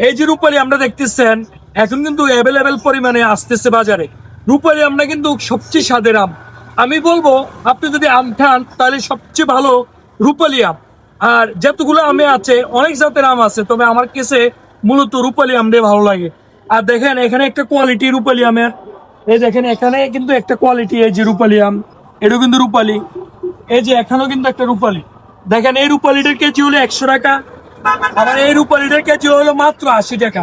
এই যে রূপালী আমরা দেখতেছেন এখন কিন্তু অ্যাভেলেবেল পরিমাণে আসতেছে বাজারে। রূপালী আমরা কিন্তু সবচেয়ে স্বাদের আম। আমি বলবো আপনি যদি আম খান তাহলে সবচেয়ে ভালো রূপালী আম। আর যতগুলো আমে আছে অনেক জাতের আম আছে, তবে আমার কাছে মূলত রূপালী আমটাই ভালো লাগে। আর দেখেন এখানে একটা কোয়ালিটি রূপালী আমের, এই দেখেন এখানে কিন্তু একটা কোয়ালিটি, এই যে রূপালী আম, এটাও কিন্তু রূপালী। এই যে এখানেও কিন্তু একটা রূপালী, দেখেন এই রূপালীটার কেজি হলো 100 টাকা, আবার এই রূপালীটার কেজি হলো মাত্র 80 টাকা।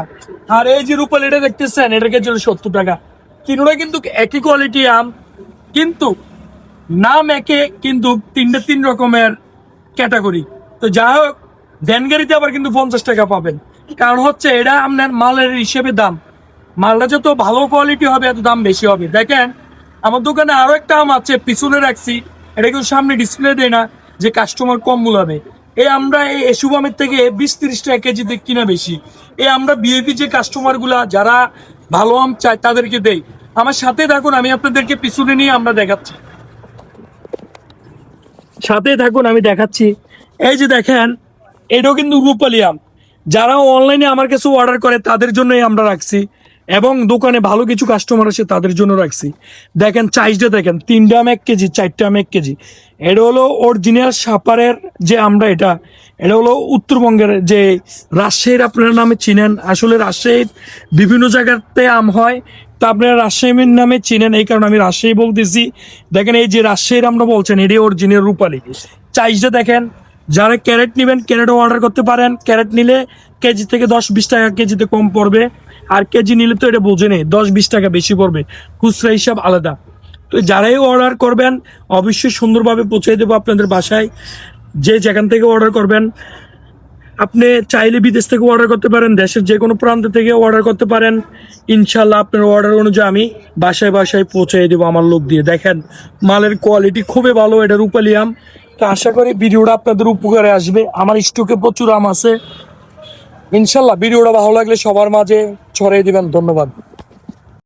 আর এই যে রূপালীটা দেখতেছেন এটার কেজি হলো 70 টাকা। তিনটা কিন্তু একই কোয়ালিটি আম, কিন্তু নাম একে, কিন্তু তিনটে তিন রকমের ক্যাটাগরি। তো যাই হোক, ভ্যানগাড়িতে আবার কিন্তু 50 টাকা পাবেন, কারণ হচ্ছে এটা আপনার মালের হিসেবে দাম। মালটা যত ভালো কোয়ালিটি হবে এত দাম বেশি হবে। দেখেন আমার দোকানে আরো একটা আম আছে, পিছনে রাখছি, এটা কিন্তু সামনে ডিসপ্লে দেয় না যে কাস্টমার কম মূল্যে। এই আমরা এই এসুব আমের থেকে 20-30 টাকা কেজিতে কিনা বেশি। এই আমরা বিএপি যে কাস্টমার গুলা যারা ভালো আম চায় তাদেরকে দেই। আমার সাথে থাকুন, আমি আপনাদেরকে পিছনে নিয়ে আমরা দেখাচ্ছি, সাথে থাকুন আমি দেখাচ্ছি। এই যে দেখেন এটাও কিন্তু রূপালী আম। যারা অনলাইনে আমার কাছে অর্ডার করে তাদের জন্যই আমরা রাখছি, এবং দোকানে ভালো কিছু কাস্টমার আসে তাদের জন্য রাখছি। দেখেন চাইজটা দেখেন, 3টা আম 1 কেজি, 4টা আম 1 কেজি। এটা হলো অরিজিনাল সাপারের যে আমরা, এটা হলো উত্তরবঙ্গের যে রাজশাহীর আপনারা নামে চিনেন। আসলে রাজশাহীর বিভিন্ন জায়গাতে আম হয়, তা আপনারা রাজশাহীর নামে চিনেন, এই কারণে আমি রাজশাহী বলতেছি। দেখেন এই যে রাজশাহীর আমরা বলছেন, এটি অরিজিনাল রূপালী। চাইজটা দেখেন, যারা ক্যারেট নেবেন ক্যারেটও অর্ডার করতে পারেন। ক্যারেট নিলে কেজি থেকে 10-20 টাকা কেজিতে কম পড়বে, আর কেজি নিলে তো এটা বোঝে নেই 10-20 টাকা বেশি পড়বে, খুচরা হিসাব আলাদা। তো যারাই অর্ডার করবেন অবশ্যই সুন্দরভাবে পৌঁছে দেবো আপনাদের বাসায়, যে যেখান থেকে অর্ডার করবেন। আপনি চাইলে বিদেশ থেকে অর্ডার করতে পারেন, দেশের যে কোনো প্রান্ত থেকে অর্ডার করতে পারেন। ইনশাল্লাহ আপনার অর্ডার অনুযায়ী আমি বাসায় বাসায় পৌঁছে দেবো আমার লোক দিয়ে। দেখেন মালের কোয়ালিটি খুবই ভালো, এটা রূপালী আম। তো আশা করি ভিডিওটা আপনাদের উপকারে আসবে। আমার স্টকে প্রচুর আম আছে, ইনশাল্লাহ ভিডিওটা ভালো লাগলে সবার মাঝে ছড়িয়ে দিবেন। ধন্যবাদ।